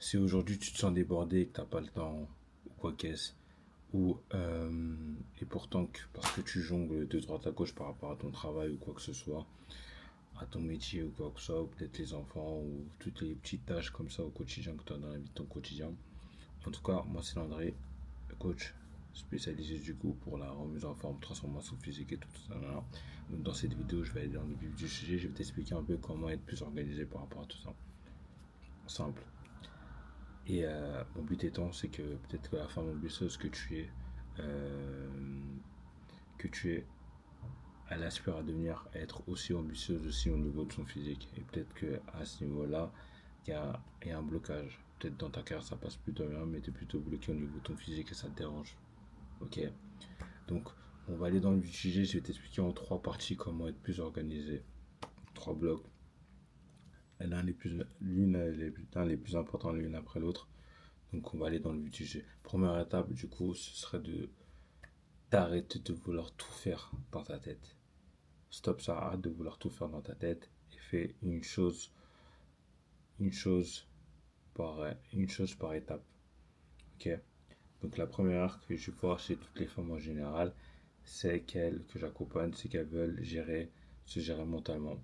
Si aujourd'hui tu te sens débordé et que t'as pas le temps, ou quoi qu'est-ce, et pourtant parce que tu jongles de droite à gauche par rapport à ton travail ou quoi que ce soit, à ton métier ou quoi que ce soit, ou peut-être les enfants ou toutes les petites tâches comme ça au quotidien que tu as dans la vie de ton quotidien. En tout cas, moi c'est Landré, coach spécialisé du coup pour la remise en forme, transformation physique et tout ça. Là. Donc dans cette vidéo, je vais aller dans le vif du sujet, je vais t'expliquer un peu comment être plus organisé par rapport à tout ça. Simple. Et mon but étant, c'est que peut-être que la femme ambitieuse euh, que tu es, elle aspire à devenir, à être aussi ambitieuse aussi au niveau de son physique. Et peut-être qu'à ce niveau-là, il y a un blocage. Peut-être dans ta carrière, ça passe plutôt bien, mais tu es plutôt bloqué au niveau de ton physique et ça te dérange. Ok. Donc, on va aller dans le sujet. Je vais t'expliquer en trois parties comment être plus organisé. Trois blocs. L'un les plus importants l'une après l'autre. Donc, on va aller dans le sujet. Première étape, du coup, ce serait de t'arrêter de vouloir tout faire dans ta tête. Stop ça, arrête de vouloir tout faire dans ta tête et fais une chose une chose par étape. Ok. Donc la première que je vois chez toutes les femmes en général, c'est qu'elles que j'accompagne, c'est qu'elles veulent se gérer mentalement.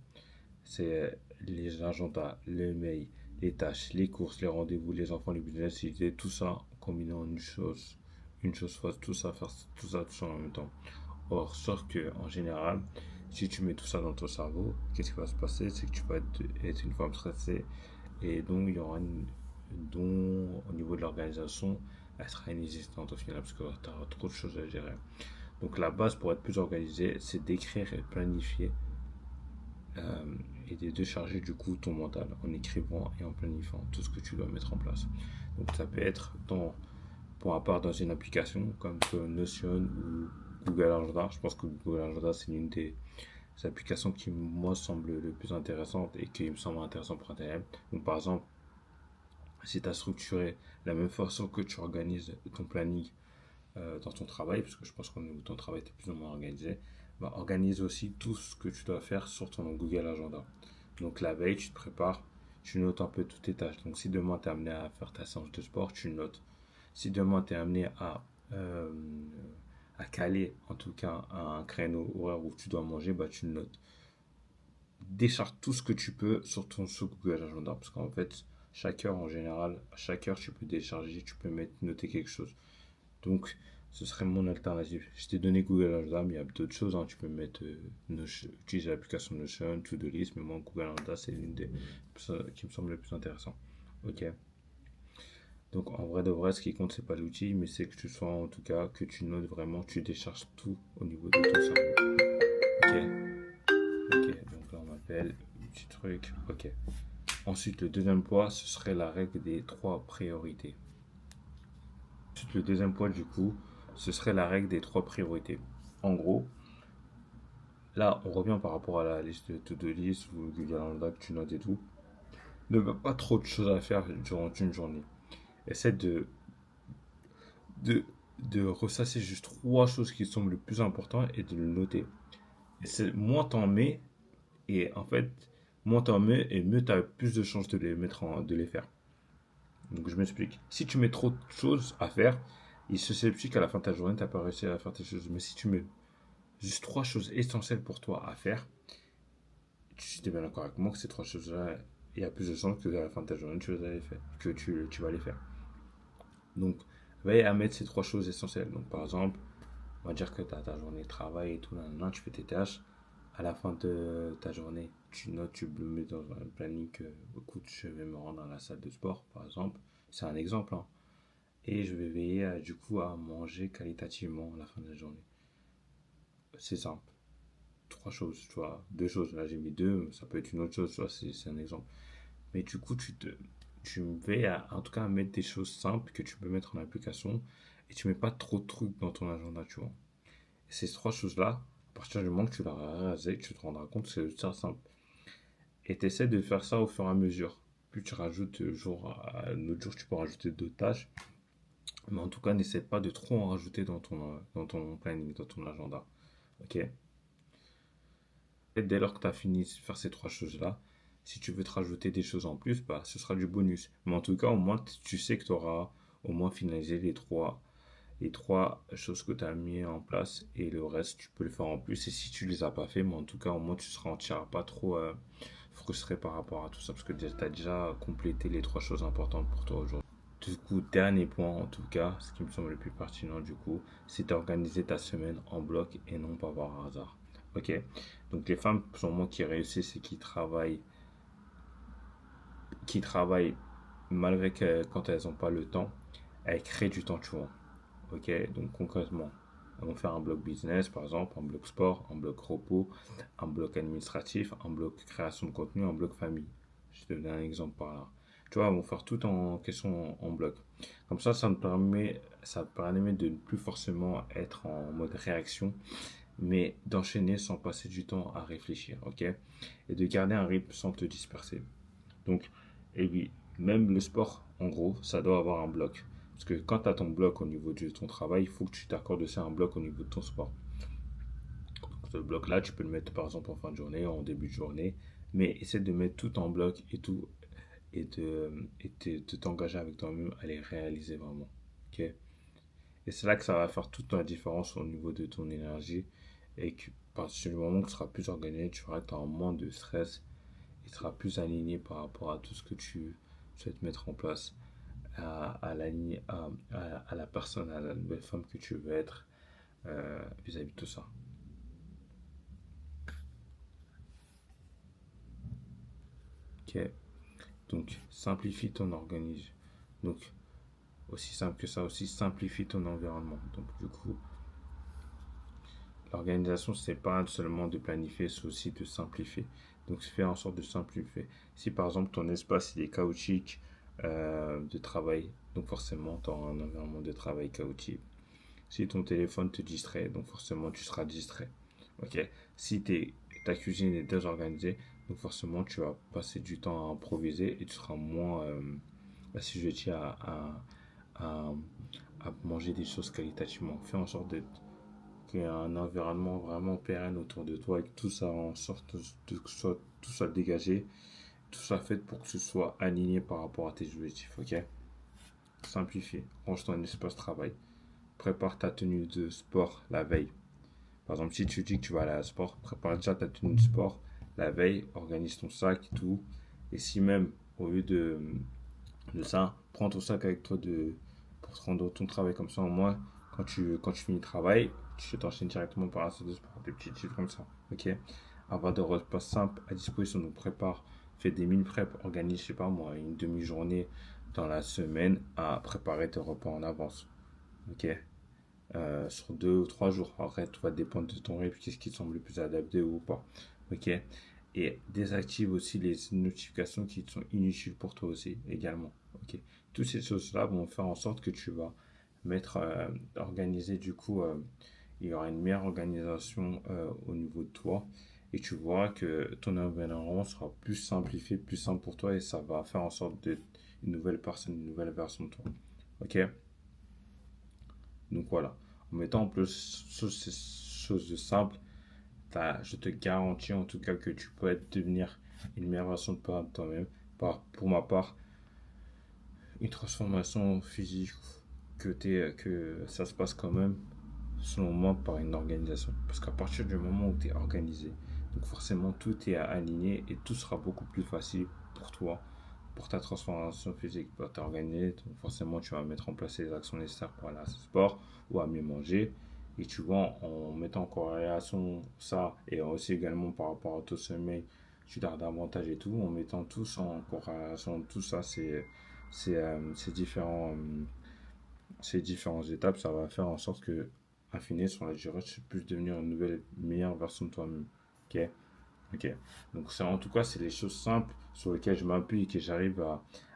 C'est les agendas, les mails, les tâches, les courses, les rendez-vous, les enfants, les business, tout ça combiné en une chose fois, tout ça en même temps. Or, sauf que en général, si tu mets tout ça dans ton cerveau, qu'est-ce qui va se passer? C'est que tu vas être une femme stressée et donc il y aura dont au niveau de l'organisation, elle sera inexistante au final parce que tu auras trop de choses à gérer. Donc la base pour être plus organisé, c'est d'écrire et de planifier et de charger du coup ton mental en écrivant et en planifiant tout ce que tu dois mettre en place. Donc ça peut être pour ma part dans une application comme Notion ou Google Agenda. Je pense que Google Agenda c'est l'une des applications qui moi semble le plus intéressante et qui me semble intéressant pour Internet. Donc par exemple, si tu as structuré la même façon que tu organises ton planning dans ton travail, parce que je pense qu'au niveau de ton travail, tu es plus ou moins organisé, bah, organise aussi tout ce que tu dois faire sur ton Google Agenda. Donc la veille, tu te prépares, tu notes un peu toutes tes tâches. Donc si demain tu es amené à faire ta séance de sport, tu notes. Si demain tu es amené euh, à caler en tout cas un créneau horaire où tu dois manger, bah, tu le notes. Décharge tout ce que tu peux sur ton Google Agenda. Parce qu'en fait, chaque heure en général, à chaque heure, tu peux décharger, tu peux noter quelque chose. Donc, ce serait mon alternative. Je t'ai donné Google Agenda, mais il y a d'autres choses. Hein. Tu peux mettre utiliser l'application Notion, To-Do List, mais moi, Google Agenda, c'est l'une des qui me semble le plus intéressant. Ok. Donc, en vrai de vrai, ce qui compte, c'est pas l'outil, mais c'est que tu sois en tout cas, que tu notes vraiment, tu décharges tout au niveau de ton cerveau. Ok. Ok. Donc là, on m'appelle. Petit truc. Ok. Ensuite, le deuxième point, ce serait la règle des trois priorités. Ensuite, le deuxième point, du coup, ce serait la règle des trois priorités. En gros, là, on revient par rapport à la liste de to-do list ou du calendrier que tu notes et tout. Ne mets pas trop de choses à faire durant une journée. Essaie de, de ressasser juste trois choses qui sont le plus importantes et de le noter. Et c'est, moins t'en mets, et en fait, moins t'en mets, et mieux t'as plus de chances de les faire. Donc je m'explique. Si tu mets trop de choses à faire, il se sait qu'à la fin de ta journée, tu n'as pas réussi à faire tes choses. Mais si tu mets juste trois choses essentielles pour toi à faire, tu es bien d'accord avec moi que ces trois choses-là, il y a plus de chances que à la fin de ta journée, tu les aies fait, que tu vas les faire. Donc, veille à mettre ces trois choses essentielles. Donc, par exemple, on va dire que tu as ta journée de travail et tout, là, tu fais tes tâches. À la fin de ta journée, tu notes, tu le mets dans un planning que, écoute, je vais me rendre à la salle de sport, par exemple. C'est un exemple, hein. Et je vais veiller du coup à manger qualitativement à la fin de la journée. C'est simple. Trois choses, tu vois. Deux choses. Là, j'ai mis deux. Ça peut être une autre chose, tu vois. C'est un exemple. Mais du coup, tu veilles en tout cas à mettre des choses simples que tu peux mettre en application et tu mets pas trop de trucs dans ton agenda, tu vois. Et ces trois choses-là, à partir du moment que tu l'auras réalisé, tu te rendras compte que c'est très simple. Et tu essaies de faire ça au fur et à mesure. Plus tu rajoutes un autre jour, tu peux rajouter d'autres tâches. Mais en tout cas, n'essaie pas de trop en rajouter dans ton planning, dans ton agenda. Ok. Et dès lors que tu as fini de faire ces trois choses-là, Si tu veux te rajouter des choses en plus, bah, ce sera du bonus. Mais en tout cas, au moins, tu sais que tu auras au moins finalisé les trois choses que tu as mis en place et le reste, tu peux le faire en plus. Et si tu les as pas fait, mais en tout cas, au moins, tu ne tireras pas trop frustré par rapport à tout ça parce que tu as déjà complété les trois choses importantes pour toi aujourd'hui. Du coup, dernier point en tout cas, ce qui me semble le plus pertinent du coup, c'est d'organiser ta semaine en bloc et non pas par hasard. Ok? Donc les femmes, selon moi, qui réussissent et qui travaillent malgré que quand elles n'ont pas le temps, elles créent du temps, tu vois. Ok, donc concrètement, on va faire un bloc business, par exemple, un bloc sport, un bloc repos, un bloc administratif, un bloc création de contenu, un bloc famille. Je te donne un exemple par là. Tu vois, on va faire tout en question en bloc. Comme ça te permet de ne plus forcément être en mode réaction, mais d'enchaîner sans passer du temps à réfléchir, ok? Et de garder un rythme sans te disperser. Donc, et oui, même le sport, en gros, ça doit avoir un bloc. Parce que quand tu as ton bloc au niveau de ton travail, il faut que tu t'accordes aussi un bloc au niveau de ton sport. Donc, ce bloc-là, tu peux le mettre par exemple en fin de journée, en début de journée, mais essaie de mettre tout en bloc et tout, de t'engager avec toi-même à les réaliser vraiment. Ok. Et c'est là que ça va faire toute la différence au niveau de ton énergie et que à partir du moment que tu seras plus organisé, tu verras que tu auras moins de stress et tu seras plus aligné par rapport à tout ce que tu souhaites mettre en place à la personne, à la nouvelle femme que tu veux être vis-à-vis de tout ça. Ok, donc simplifie ton organisme. Donc aussi simple que ça, aussi simplifie ton environnement. Donc du coup, l'organisation, c'est pas seulement de planifier, c'est aussi de simplifier. Donc fais en sorte de simplifier. Si par exemple ton espace il est chaotique de travail, donc forcément tu auras un environnement de travail chaotique. Si ton téléphone te distrait, donc forcément tu seras distrait. Ok. Si ta cuisine est désorganisée, donc forcément tu vas passer du temps à improviser et tu seras moins assujetti à, à manger des choses qualitativement. Fais en sorte qu'il y ait un environnement vraiment pérenne autour de toi et que tout ça en sorte de que tout soit dégagé, tout soit fait pour que ce soit aligné par rapport à tes objectifs. Ok. Simplifier. Range ton espace travail. Prépare ta tenue de sport la veille. Par exemple, si tu dis que tu vas aller à la sport, prépare déjà ta tenue de sport la veille, organise ton sac, tout. Et si même, au lieu de ça, prends ton sac avec toi pour te rendre ton travail comme ça, au moins, quand tu finis le travail, tu t'enchaînes directement par la salle de sport, des petits titres comme ça. Ok. Avoir des repas simples à disposition, donc prépare, fais des mini prep, organise, je sais pas moi, une demi-journée dans la semaine à préparer tes repas en avance. Ok. Sur 2 ou 3 jours. Après, tout va dépendre de ton rythme, qu'est-ce qui te semble le plus adapté ou pas. Ok. Et désactive aussi les notifications qui sont inutiles pour toi aussi également. Ok. Toutes ces choses-là vont faire en sorte que tu vas organiser du coup, il y aura une meilleure organisation au niveau de toi et tu vois que ton environnement sera plus simplifié, plus simple pour toi et ça va faire en sorte d'être une nouvelle personne, une nouvelle version de toi. Ok. Donc voilà, en mettant en plus ces choses de simples, je te garantis en tout cas que tu peux devenir une meilleure version de toi-même. Pour ma part, une transformation physique que ça se passe quand même, selon moi, par une organisation. Parce qu'à partir du moment où tu es organisé, donc forcément tout est aligné et tout sera beaucoup plus facile pour toi, pour ta transformation physique. Tu vas organisé, donc forcément tu vas mettre en place les actions nécessaires pour aller à ce sport ou à mieux manger. Et tu vois, en mettant en corrélation ça et aussi également par rapport à ton sommeil, tu gardes davantage et tout, en mettant tous en corrélation, tout ça, c'est ces différentes étapes, ça va faire en sorte que, à finir, sur la durée, tu puisses devenir une nouvelle, meilleure version de toi-même. Ok? Ok. Donc, ça, en tout cas, c'est les choses simples sur lesquelles je m'appuie et que j'arrive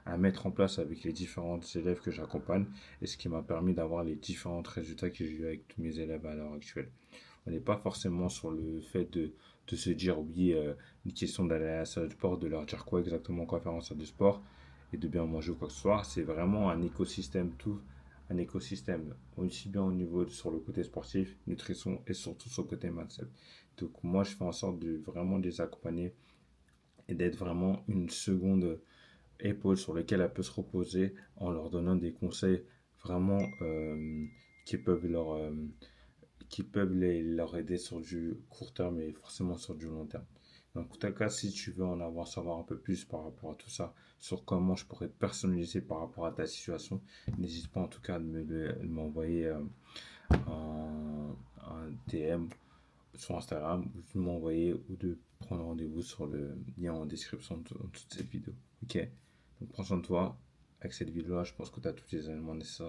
à mettre en place avec les différents élèves que j'accompagne et ce qui m'a permis d'avoir les différents résultats que j'ai eu avec tous mes élèves à l'heure actuelle. On n'est pas forcément sur le fait de se dire, oui, une question d'aller à la salle de sport, de leur dire quoi exactement, quoi faire en salle de sport et de bien manger ou quoi que ce soit. C'est vraiment un écosystème, tout un écosystème, aussi bien au niveau sur le côté sportif, nutrition et surtout sur le côté mindset. Donc moi, je fais en sorte de vraiment les accompagner et d'être vraiment une seconde épaule sur laquelle elle peut se reposer en leur donnant des conseils vraiment qui peuvent leur aider sur du court terme et forcément sur du long terme. Donc, en tout cas, si tu veux savoir un peu plus par rapport à tout ça, sur comment je pourrais te personnaliser par rapport à ta situation, n'hésite pas en tout cas de m'envoyer un DM sur Instagram ou de m'envoyer ou de prendre rendez-vous sur le lien en description de toute cette vidéo. Ok? Donc prends soin de toi. Avec cette vidéo-là, je pense que tu as tous les éléments nécessaires